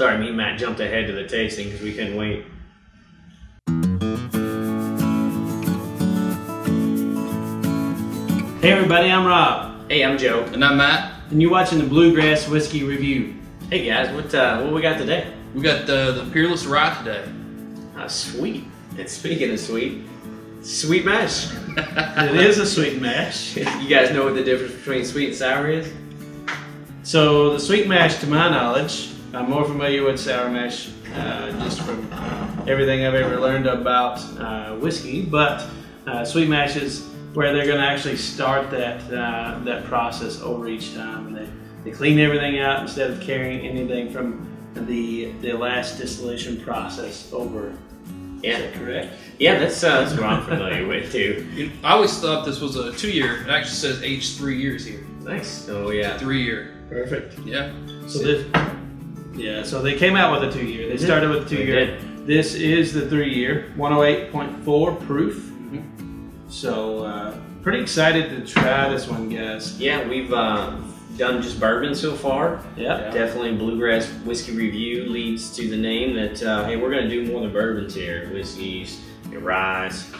Sorry, me and Matt jumped ahead to the tasting because we couldn't wait. Hey everybody, I'm Rob. Hey, I'm Joe. And I'm Matt. And you're watching the Bluegrass Whiskey Review. Hey guys, what we got today? We got the Peerless Rye today. Sweet. And speaking of sweet, sweet mash. It is a sweet mash. You guys know what the difference between sweet and sour is? So the sweet mash, to my knowledge, I'm more familiar with sour mash just from everything I've ever learned about whiskey, but sweet mash is where they're going to actually start that process over each time. They clean everything out instead of carrying anything from the last distillation process over. Yeah. Is that correct? Yeah, that's what I'm familiar with too. I always thought this was a 2-year. It actually says aged 3 years here. Nice. Oh yeah. 3-year. Perfect. Yeah. So they came out with a 2-year. They started with a 2-year. This is the 3-year, 108.4 proof. So pretty excited to try this one, guys. Yeah, we've done just bourbon so far. Yeah. Definitely Bluegrass Whiskey Review leads to the name that, hey, we're going to do more than bourbons here. Whiskeys, ryes.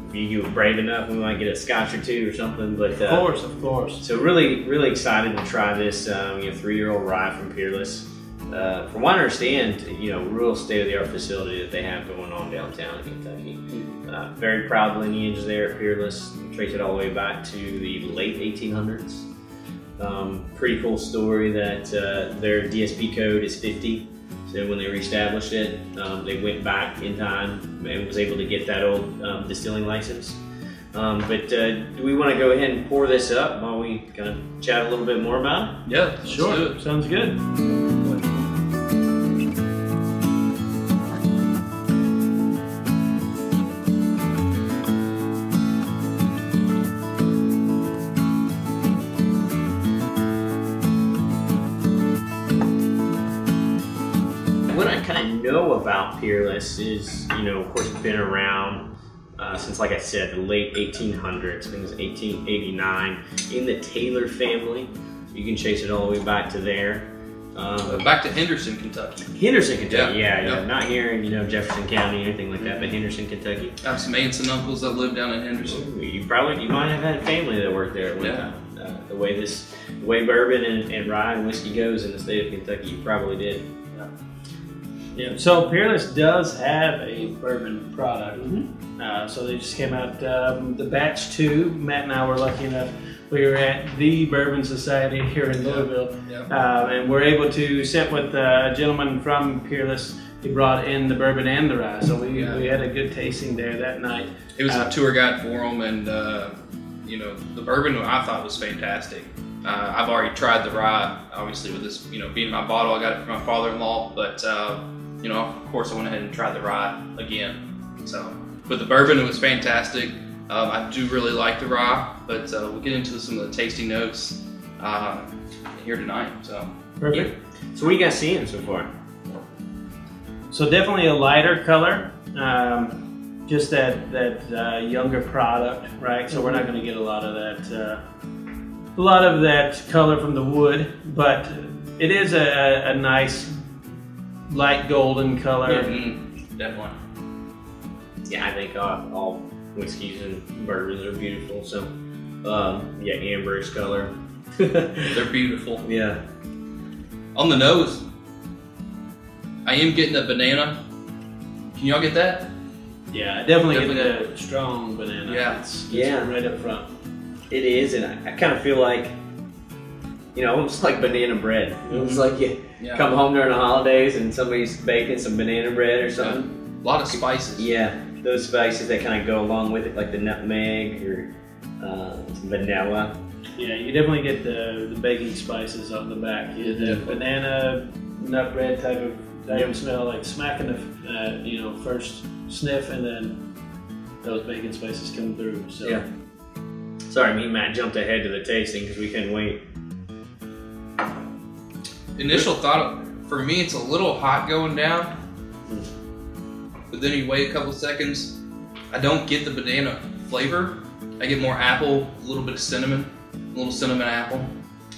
If you get brave enough, we might get a scotch or two or something. But Of course. So really excited to try this 3-year-old rye from Peerless. From what I understand, real state-of-the-art facility that they have going on downtown in Kentucky. Very proud lineage there at Peerless. Trace it all the way back to the late 1800s. Pretty cool story that their DSP code is 50. So when they reestablished it, they went back in time and was able to get that old distilling license. But do we want to go ahead and pour this up while we kind of chat a little bit more about it? Yeah, Sure. Sounds good. What I kind of know about Peerless is, of course, it's been around since, like I said, the late 1800s. I think it was 1889 in the Taylor family. You can chase it all the way back to there. Back to Henderson, Kentucky. Henderson, Kentucky. Yeah. Yeah. Not here in Jefferson County or anything like that, but Henderson, Kentucky. I have some aunts and uncles that live down in Henderson. Ooh, you might have had family that worked there. The way bourbon and rye and whiskey goes in the state of Kentucky, you probably did. Yeah. So Peerless does have a bourbon product. So they just came out the batch 2. Matt and I were lucky enough. We were at the Bourbon Society here in Louisville, and we're able to sit with a gentleman from Peerless. He brought in the bourbon and the rye, so we had a good tasting there that night. It was a tour guide for him, and the bourbon I thought was fantastic. I've already tried the rye, obviously with this, being in my bottle. I got it from my father-in-law, but of course I went ahead and tried the rye again. So, but the bourbon, it was fantastic. I do really like the rye, but we'll get into some of the tasting notes here tonight. So Perfect. Yeah. So what are you guys seeing so far? So definitely a lighter color, just that younger product, right? So we're not going to get a lot of that color from the wood, but it is a nice light golden color. Definitely. Yeah, I think all whiskeys and bourbons are beautiful. So, amberish color. They're beautiful. Yeah. On the nose, I am getting a banana. Can y'all get that? Yeah, definitely get a strong banana. Yeah. It's Yeah. right up front. It is, and I kind of feel like, almost like banana bread. It's like you come home during the holidays and somebody's baking some banana bread or something. A lot of spices. Yeah, those spices that kind of go along with it, like the nutmeg or some vanilla. Yeah, you definitely get the baking spices on the back. You get the banana, nut bread type of smell, like smacking the first sniff, and then those baking spices come through. So. Yeah. Sorry, me and Matt jumped ahead to the tasting because we couldn't wait. Initial thought, for me, it's a little hot going down, but then you wait a couple seconds. I don't get the banana flavor. I get more apple, a little bit of cinnamon, a little cinnamon apple.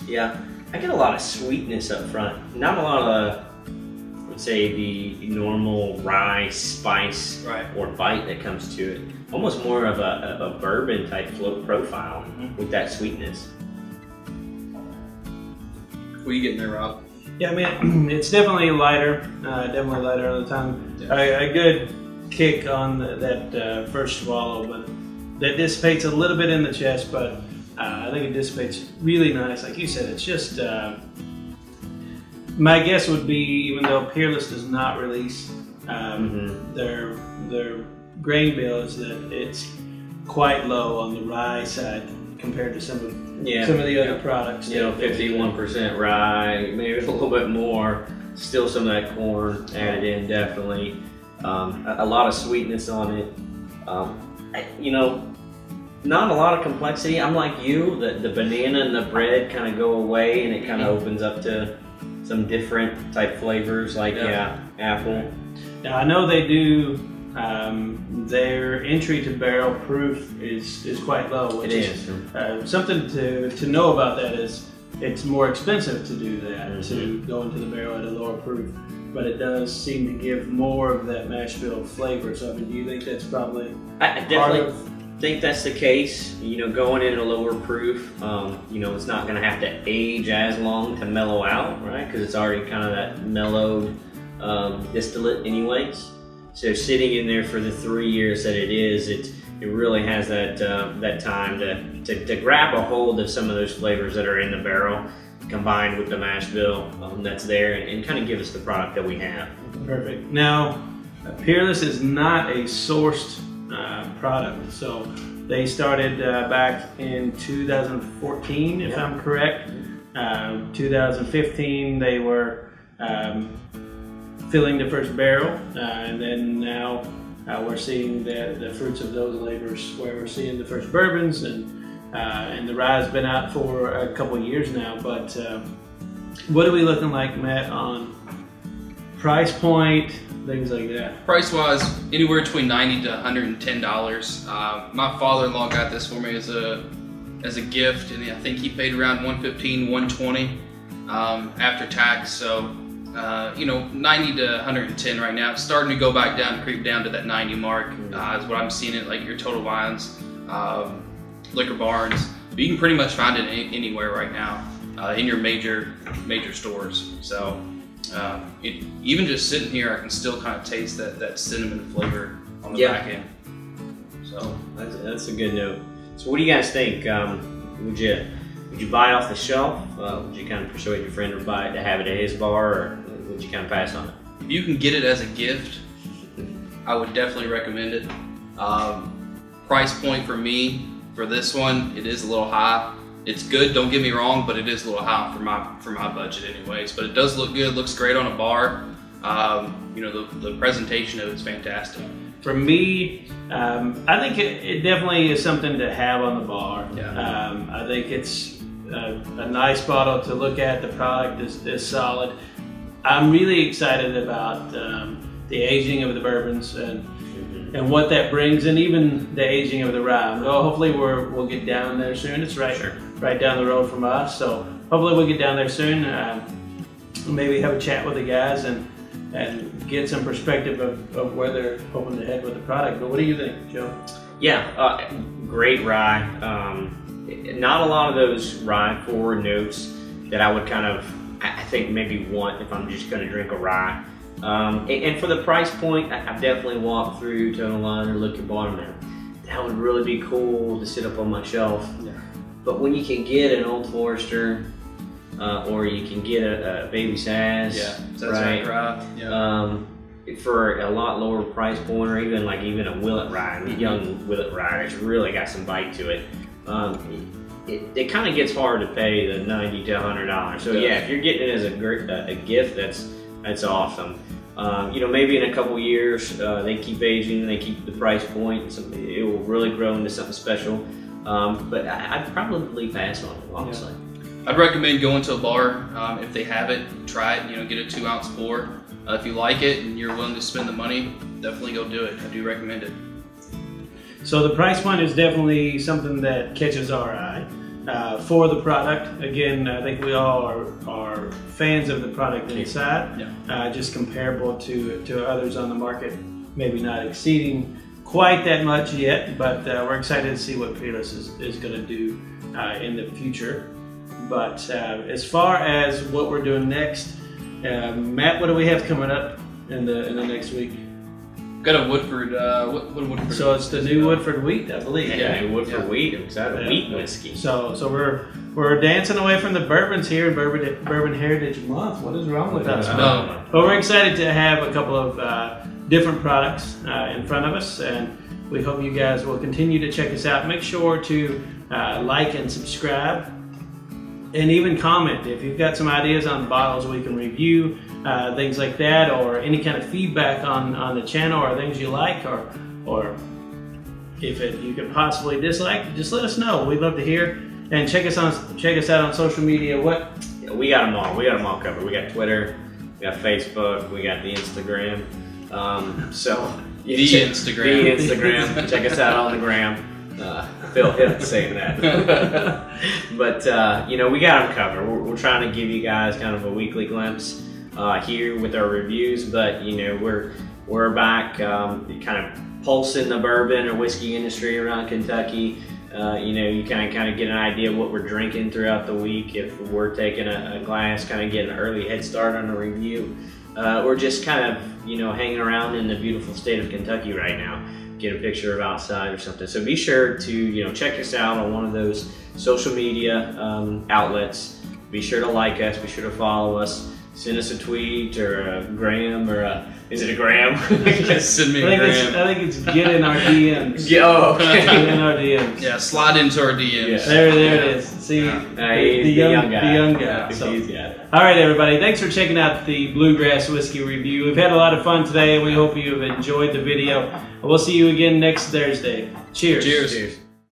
Yeah, I get a lot of sweetness up front. Not a lot of, I would say, the normal rye spice or bite that comes to it. Almost more of a bourbon type float profile with that sweetness. What are you getting there, Rob? Yeah, I mean, it's definitely lighter, on the tongue. Yeah. A good kick on that first swallow, but that dissipates a little bit in the chest, but I think it dissipates really nice. Like you said, it's just, my guess would be, even though Peerless does not release their grain bill, is that it's quite low on the rye side compared to some of the other products. You know, 51% rye, maybe a little bit more. Still some of that corn added in, definitely. A lot of sweetness on it. You know, not a lot of complexity. I'm like you, the banana and the bread kind of go away, and it kind of opens up to some different type flavors, like apple. Now I know they do. Their entry to barrel proof is quite low, which is something to know about. That is, it's more expensive to do that, to go into the barrel at a lower proof, but it does seem to give more of that mash bill flavor. So I mean, do you think that's probably I definitely think that's the case. You know, going in at a lower proof, you know, it's not going to have to age as long to mellow out, right? Because it's already kind of that mellowed distillate anyways. So sitting in there for the 3 years that it is, it really has that that time to grab a hold of some of those flavors that are in the barrel, combined with the mash bill that's there, and kind of give us the product that we have. Perfect. Now, Peerless is not a sourced product, so they started back in 2014, if I'm correct. 2015, they were filling the first barrel, and then now we're seeing the fruits of those labors, where we're seeing the first bourbons, and the rye's been out for a couple of years now. But what are we looking like, Matt, on price point, things like that? Price wise, anywhere between $90 to $110. My father-in-law got this for me as a gift, and I think he paid around $115, $120 after tax. So you know, 90 to 110 right now. It's starting to go back down, creep down to that 90 mark. Is what I'm seeing it like your Total Wines, Liquor Barns. But you can pretty much find it anywhere right now in your major stores. So even just sitting here, I can still kind of taste that cinnamon flavor on the back end. So that's a good note. So what do you guys think? Would you buy it off the shelf? Would you kind of persuade your friend to have it at his bar, or would you kind of pass on it? If you can get it as a gift, I would definitely recommend it. Price point for me, for this one, it is a little high. It's good, don't get me wrong, but it is a little high for my budget anyways. But it does look good, looks great on a bar. You know, the presentation of it's fantastic. For me, I think it definitely is something to have on the bar. Yeah. I think it's a nice bottle to look at. The product is solid. I'm really excited about the aging of the bourbons and what that brings, and even the aging of the rye. Well, hopefully we'll get down there soon. It's right down the road from us, so hopefully we'll get down there soon. Maybe have a chat with the guys and get some perspective of where they're hoping to head with the product. But what do you think, Joe? Yeah, great rye. Not a lot of those rye forward notes that I would kind of, I think, maybe want if I'm just going to drink a rye. And for the price point, I've definitely walked through Total Wine or Liquor Barn now. That would really be cool to sit up on my shelf. Yeah. But when you can get an Old Forester, or you can get a Baby Sass, right? For a lot lower price point, or even a Willet Rye, a young Willet Rye that's really got some bite to it. It kind of gets hard to pay the $90 to $100. So yeah, if you're getting it as a gift, that's awesome. You know, maybe in a couple years they keep aging, they keep the price point, so it will really grow into something special. But I'd probably pass on it, honestly. Yeah. I'd recommend going to a bar if they have it. Try it. You know, get a 2-ounce pour. If you like it and you're willing to spend the money, definitely go do it. I do recommend it. So the price point is definitely something that catches our eye. for the product. Again, I think we all are fans of the product inside, just comparable to others on the market, maybe not exceeding quite that much yet, but we're excited to see what Peerless is going to do in the future. But as far as what we're doing next, Matt, what do we have coming up in the next week? Got a Woodford. What Woodford? So it's the new Woodford wheat, I believe. Yeah, new Woodford wheat. It's a wheat whiskey. So we're dancing away from the bourbons here in Bourbon Heritage Month. What is wrong with us? No. But we're excited to have a couple of different products in front of us, and we hope you guys will continue to check us out. Make sure to like and subscribe, and even comment if you've got some ideas on bottles we can review, things like that, or any kind of feedback on the channel, or things you like, or if you could possibly dislike, just let us know. We'd love to hear. And check us out on social media. What? We got them all. We got them all covered. We got Twitter, we got Facebook, we got the Instagram. The Instagram. Check us out on the gram. Phil hit saying that. But we got them covered. We're trying to give you guys kind of a weekly glimpse here with our reviews. But we're back, kind of pulsing the bourbon or whiskey industry around Kentucky. You kind of get an idea of what we're drinking throughout the week. If we're taking a glass, kind of getting an early head start on a review. We're just kind of hanging around in the beautiful state of Kentucky right now. Get a picture of outside or something. So be sure to check us out on one of those social media outlets. Be sure to like us. Be sure to follow us. Send us a tweet or a gram or is it a gram? Send me a gram. I think it's get in our DMs. Oh, okay. Get in our DMs. Yeah, slide into our DMs. Yeah. There it is. See, the young guy. The young guy. So, all right, everybody. Thanks for checking out the Bluegrass Whiskey Review. We've had a lot of fun today, and we hope you have enjoyed the video. We'll see you again next Thursday. Cheers. Cheers. Cheers.